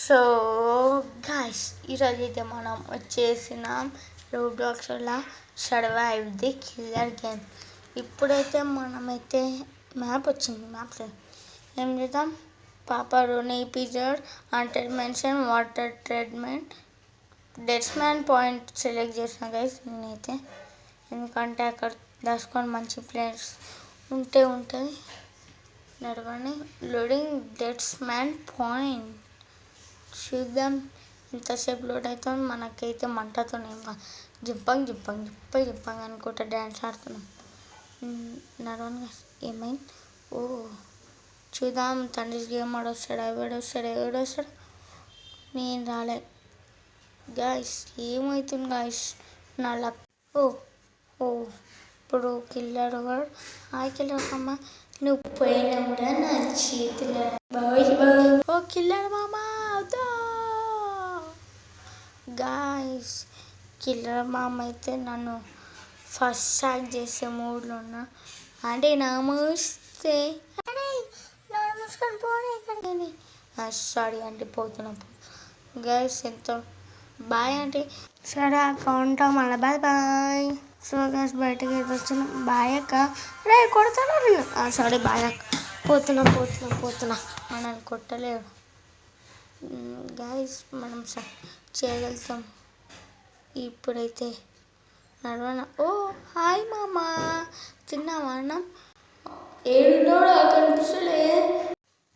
So guys ఈరోజు అయితే మనం వచ్చేసినాం రోబ్లాక్స్లో సర్వైవ్ ది కిల్లర్ గేమ్. ఇప్పుడైతే మనమైతే మ్యాప్ వచ్చింది. మ్యాప్లో ఏం చేద్దాం, పాపారోని ఎపిసోడ్ అంటర్ మెన్షన్ వాటర్ ట్రీట్మెంట్ డెస్మ్యాన్ పాయింట్ సెలెక్ట్ చేసిన గైస్ నేనైతే, ఎందుకంటే అక్కడ దాచుకొని మంచి ప్లేయర్స్ ఉంటుంది. నడవని లోడింగ్ డెస్మ్యాన్ పాయింట్ చూద్దాం ఎంతసేపు లోడ్ అవుతుంది. మనకైతే మంటతోనే జింపంగ్ అనుకుంటా డ్యాన్స్ ఆడుతున్నాం. నడవని ఏమైంది? ఓ చూద్దాం, తండ్రి గేమ్ ఎవడొస్తాడు. నేను రాలే గాయస్, ఏమవుతుంది గాయస్ నా లక్. ఓ ఇప్పుడు కిల్లర్ వాడు. హాయ్ కిల్లర్ అమ్మ, నువ్వు పోయినా కూడా నా చేతులు. ఓ కిల్లర్ మామ గాయస్, కిల్లర్ మామ అయితే నన్ను ఫస్ట్ షాక్ చేసే మూడ్లో ఉన్నా. అంటే నమస్తే సారీ అంటే పోతున్నా గాయస్. ఎంతో బాయ్ అంటే సరే అక్క ఉంటాం, మళ్ళీ బాయ్. సో గాయస్ బయటకి వచ్చిన బాయ్ అక్క. రే కొడతాను నేను. సారీ బాయ్ అక్క, పోతున్నా. మనల్ని కొట్టలేడు గాయస్, మనం చేయగలుగుతాం. ఇప్పుడైతే నడవన. ఓ హాయ్ మామా, తిన్నావా అన్నం? ఏడున్నాడు కనిపిస్తలే.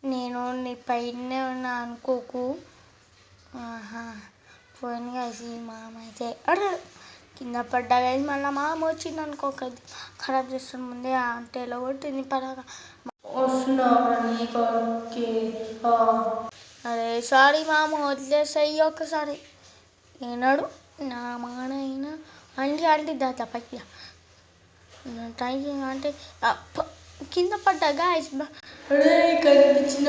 నేను నీ పైన ఉన్నా అనుకోకు. పోయింది గాయస్. ఈ మామ అయితే కింద పడ్డా గాయస్. మళ్ళీ మామ వచ్చింది అనుకోక ఖరాబ్ చేస్తాను. ముందే అంటే ఎలా కొట్టింది పడగా అరే సారీ మామ, వదిలేసాయి ఒక్కసారి. ఏనాడు నా మాట అయినా అంటే దాత పైకి థ్యాంక్ యూ అంటే కింద పడ్డా గాయస్. కనిపించిన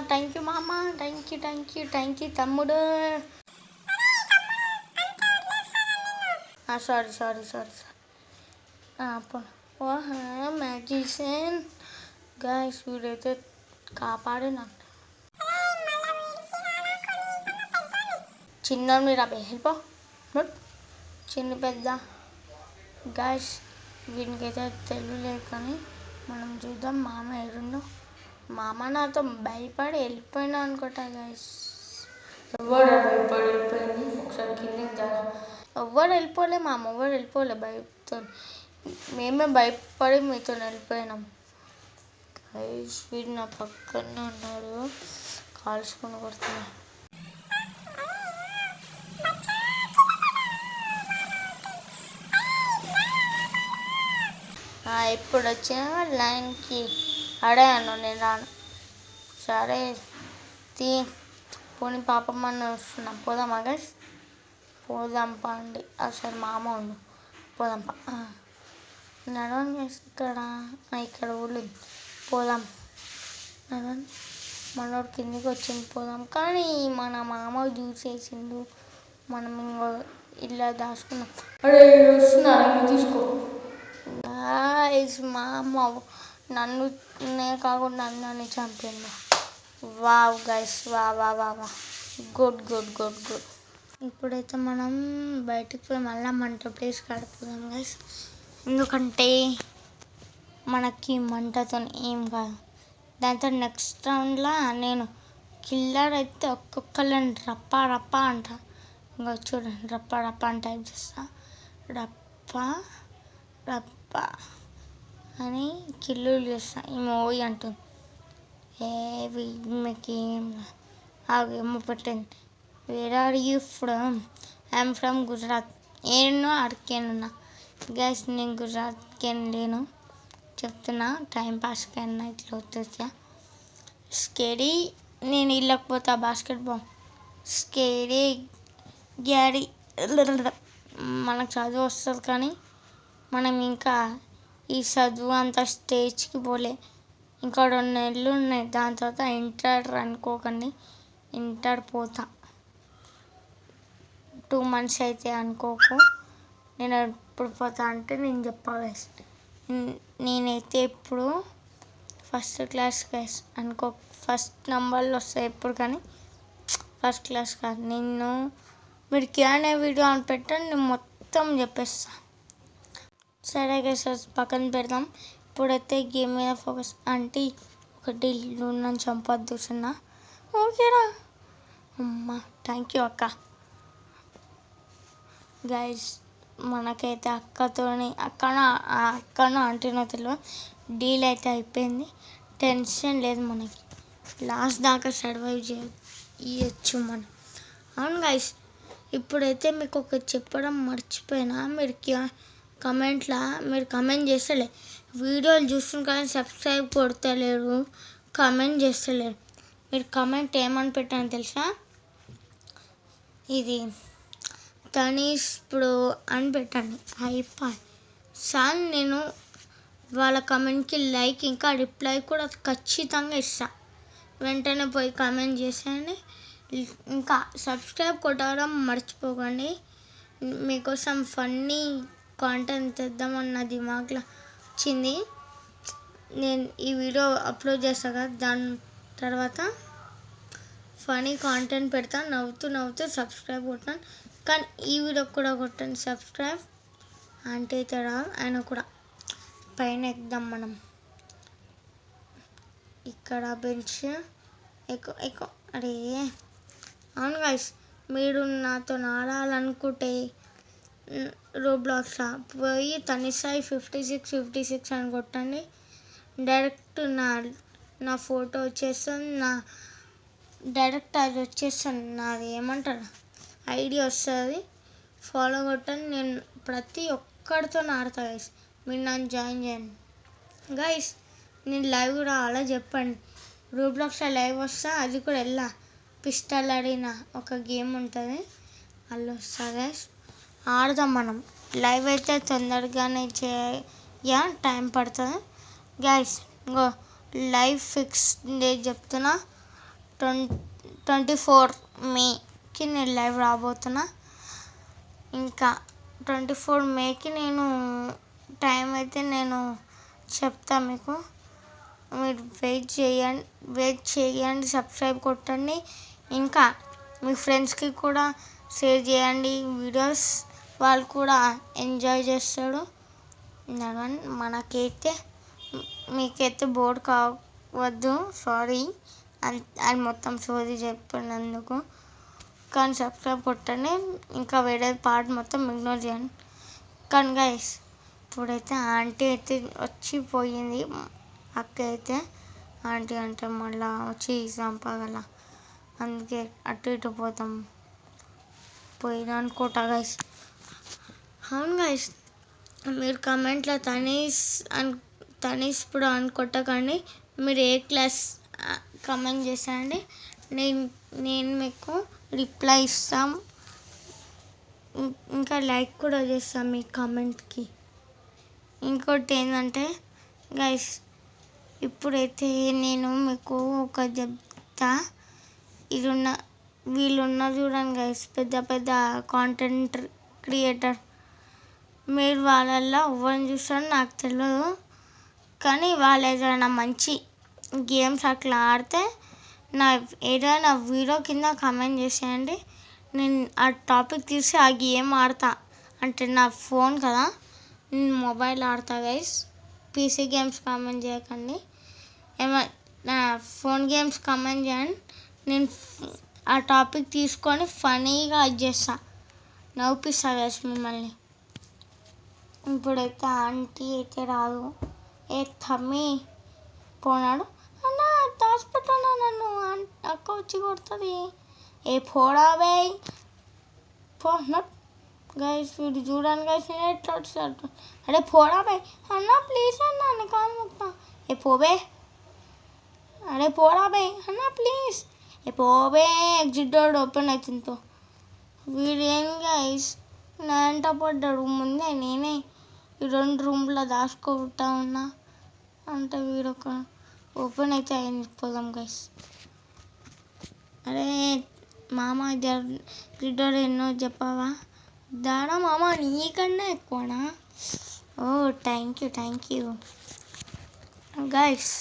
థ్యాంక్ యూ మామ, థ్యాంక్ యూ తమ్ముడు. సారీ మ్యాజిషియన్ గాయస్, వీడైతే కాపాడిన. చిన్న మీరు హెల్ప్ చిన్న పెద్ద గాయస్. వీనికైతే తెలియలేదు కానీ మనం చూద్దాం. మామ ఏడుండో. మామ నాతో భయపడి వెళ్ళిపోయినా అనుకుంటా గాయస్. వెళ్ళిపోయింది ఒకసారి కింద. ఎవ్వరు వెళ్ళిపోలే మామ, భయతో. మేమే భయపడి మీతో వెళ్ళిపోయినాం గాయస్. వీడు నా పక్కనే ఉన్నాడు, కాల్చుకొని కొడుతున్నా. ఇప్పుడు వచ్చిన లైన్కి అడగాను, నేను రాను. సరే పోనీ పాపమ్మ వస్తున్నాం, పోదామా గైస్? పోదాం పండి. అసలు మామ ఉండు, పోదాం నడవని గైస్. ఇక్కడ ఊళ్ళు పోదాం. నడవని మనోడు కిందికి వచ్చింది, పోదాం. కానీ మన మామ చూసేసిండు, మనం ఇంకో ఇలా దాచుకున్నాం. వస్తున్నారా తీసుకో గాయస్. మా అమ్మ నన్ను కాకుండా నన్ను చంపిండు. వావ్ గైస్, వా గుడ్. ఇప్పుడైతే మనం బయటకు పోయి మళ్ళీ మంట ప్లేస్ కడుపుదాం గైస్. ఎందుకంటే మనకి మంటతో ఏం కాదు. దాంతో నెక్స్ట్ రౌండ్లో నేను కిల్లర్ అయితే ఒక్కొక్కళ్ళని రప్ప అంట. ఇంకా చూడండి, రప్ప అని టైప్ చేస్తా. రప్ప అని కిల్లులు చేస్తా. ఈమె ఓయి అంటుంది. ఈమెకేం ఏమో పెట్టింది. Where are you from? I'm from Gujarat. నేను అడిగానున్నా గైస్, నేను గుజరాత్కి లేను, చెప్తున్నా టైంపాస్కి అయినా ఇట్లా వచ్చా. స్కేరీ నేను వెళ్ళకపోతా. Basketball scary Gary. మనకు చదువు వస్తుంది కానీ మనం ఇంకా ఈ చదువు అంత స్టేజ్కి పోలే. ఇంకా 2 నెలలు ఉన్నాయి, దాని తర్వాత ఇంటర్ అనుకోకండి. ఇంటర్ పోతా. 2 months అయితే అనుకోకు. నేను ఎప్పుడు పోతా అంటే నేను చెప్పాలి. నేనైతే ఇప్పుడు ఫస్ట్ క్లాస్ గైస్ అనుకో, ఫస్ట్ నంబర్లు వస్తాయి ఎప్పుడు, కానీ ఫస్ట్ క్లాస్ కాదు. మీరు క్యానే వీడియో అని పెట్టండి, నేను మొత్తం చెప్పేస్తా. సరే గైస్ పక్కన పెడదాం. ఇప్పుడైతే గేమ్ మీద ఫోకస్. అంటే ఒకటి ఇల్లు నన్ను చంపొద్దు చిన్న. ఓకేనా అమ్మా, థ్యాంక్ యూ అక్క. గైస్ మనకైతే అక్కను ఆంటీనో తెలియదు, డీల్ అయితే అయిపోయింది. టెన్షన్ లేదు మనకి, లాస్ట్ దాకా సర్వైవ్ చేయొచ్చు మనం. అవును గైస్, ఇప్పుడైతే మీకు ఒకటి చెప్పడం మర్చిపోయినా. మీరు కమెంట్ చేస్తలే, వీడియోలు చూస్తున్న కానీ సబ్స్క్రైబ్ కొడతలేరు, కమెంట్ చేస్తలేరు. మీరు కమెంట్ ఏమని పెట్టాను తెలుసా? ఇది తనీష్ ఇప్పుడు అని పెట్టండి, అయిపోయి సార్ నేను వాళ్ళ కమెంట్కి లైక్ ఇంకా రిప్లై కూడా ఖచ్చితంగా ఇస్తా. వెంటనే పోయి కమెంట్ చేసేయండి. ఇంకా సబ్స్క్రైబ్ కొట్టడం మర్చిపోకండి. మీకోసం ఫన్నీ కాంటెంట్ తెద్దామన్న దిమాగ్లో వచ్చింది. నేను ఈ వీడియో అప్లోడ్ చేస్తాను కదా, దాని తర్వాత ఫనీ కాంటెంట్ పెడతాను. నవ్వుతూ సబ్స్క్రైబ్ కొట్టాను. కానీ ఈ వీడియో కూడా కొట్టండి సబ్స్క్రైబ్. అంటే తేడా ఆయన కూడా పైన ఎక్కుదాం మనం. ఇక్కడ బెంచ్ ఎక్కువ. అరే అవును గైస్, మీరు నాతో ఆడాలనుకుంటే రోబ్లాక్స్లో పోయి తనిసాయి 56 అని కొట్టండి. డైరెక్ట్ నా ఫోటో వచ్చేస్తుంది, డైరెక్ట్ అది వచ్చేస్తుంది, నాది ఏమంటారు ఐడి వస్తుంది. ఫాలో కొట్టండి. నేను ప్రతి ఒక్కరితో ఆడతా గైస్, మీరు నన్ను జాయిన్ చేయండి గైస్. నేను లైవ్ కూడా అలా చెప్పండి, రోబ్లాక్స్లో లైవ్ వస్తా, అది కూడా వెళ్ళా. పిస్టల్ ఆడిన ఒక గేమ్ ఉంటుంది, అలా వస్తా గైస్, ఆడదాం మనం. లైవ్ అయితే తొందరగానే టైం పడుతుంది గైస్. ఇంకో లైవ్ ఫిక్స్ డేట్ చెప్తున్నా, 24 మేకి నేను లైవ్ రాబోతున్నా. ఇంకా 24 మేకి నేను టైం అయితే నేను చెప్తా మీకు. మీరు వెయిట్ చేయండి, సబ్స్క్రైబ్ కొట్టండి. ఇంకా మీ ఫ్రెండ్స్కి కూడా షేర్ చేయండి వీడియోస్, వాళ్ళు కూడా ఎంజాయ్ చేస్తాడు. మీకైతే బోర్డు కావద్దు, సారీ అది మొత్తం సోది చెప్పినందుకు. కానీ సబ్స్క్రైబ్ కొట్టండి, ఇంకా వేరే పార్ట్ మొత్తం ఇగ్నోర్ చేయండి. కానీ గైస్ ఇప్పుడైతే ఆంటీ అయితే వచ్చిపోయింది. అక్క అయితే ఆంటీ అంటే మళ్ళీ వచ్చి చంపగల, అందుకే అటు ఇటు పోయినా అనుకోట గైస్. అవును గైస్, మీరు కమెంట్లో తనీష్ ఇప్పుడు అనుకొట్టకండి, మీరు ఏ క్లాస్ కమెంట్ చేసేయండి, నేను మీకు రిప్లై ఇస్తాం. ఇంకా లైక్ కూడా చేస్తాం మీ కమెంట్కి. ఇంకోటి ఏంటంటే గైస్, ఇప్పుడైతే నేను మీకు ఒక చెప్తా. వీళ్ళున్నారు చూడండి గైస్, పెద్ద కాంటెంట్ క్రియేటర్. మీరు వాళ్ళల్లో ఎవరిని చూస్తారో నాకు తెలియదు, కానీ వాళ్ళు ఏదైనా మంచి గేమ్స్ అట్లా ఆడితే ఏదైనా వీడియో కింద కమెంట్ చేసేయండి. నేను ఆ టాపిక్ తీసి ఆ గేమ్ ఆడతా. అంటే నా ఫోన్ కదా, నేను మొబైల్ ఆడతా గైస్. పీసీ గేమ్స్ కమెంట్ చేయకండి, నా ఫోన్ గేమ్స్ కమెంట్ చేయండి. నేను ఆ టాపిక్ తీసుకొని ఫనీగా అది చేస్తా, నవ్విస్తా గైస్ మిమ్మల్ని. ఇప్పుడైతే ఆంటీ అయితే రాదు, తమ్మి పోనాడు అన్న, దాచిపెట్టాను నన్ను, అక్క వచ్చి కొడుతుంది. Poda bye పోనట్ guys. వీడు చూడండి గైస్, నేను ఎట్లా. అరే పోడా బాయ్ అన్న, ప్లీజ్ అన్న కాలు మొత్తం. పోబే, అరే పోడా బాయ్ అన్న ప్లీజ్. పోబే, ఎగ్జిట్ డోర్ ఓపెన్ అవుతుందో. వీడేం గైస్ నా వెంట పడ్డాడు. ముందే నేనే ఈ 2 రూమ్లో దాచుకుంటా ఉన్నా, అంటే వీడొక ఓపెన్ అయితే అయింది. పోదాం గైస్. అరే మామ ఎగ్జిట్ డోర్ ఎన్నో చెప్పావా? దాడా మామ, నీకన్నా ఎక్కువనా? Oh thank you guys.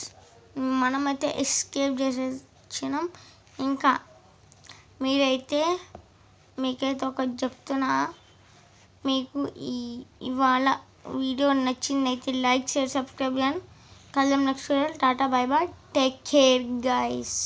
మనమైతే ఎస్కేప్ చేసేసినాం. ఇంకా మీకైతే ఒకటి చెప్తున్నా, మీకు ఇవాళ వీడియో నచ్చిందైతే లైక్ షేర్ సబ్స్క్రైబ్ చేయండి. కలుద్దాం నెక్స్ట్ వీడియో. టాటా bye bye, take care guys.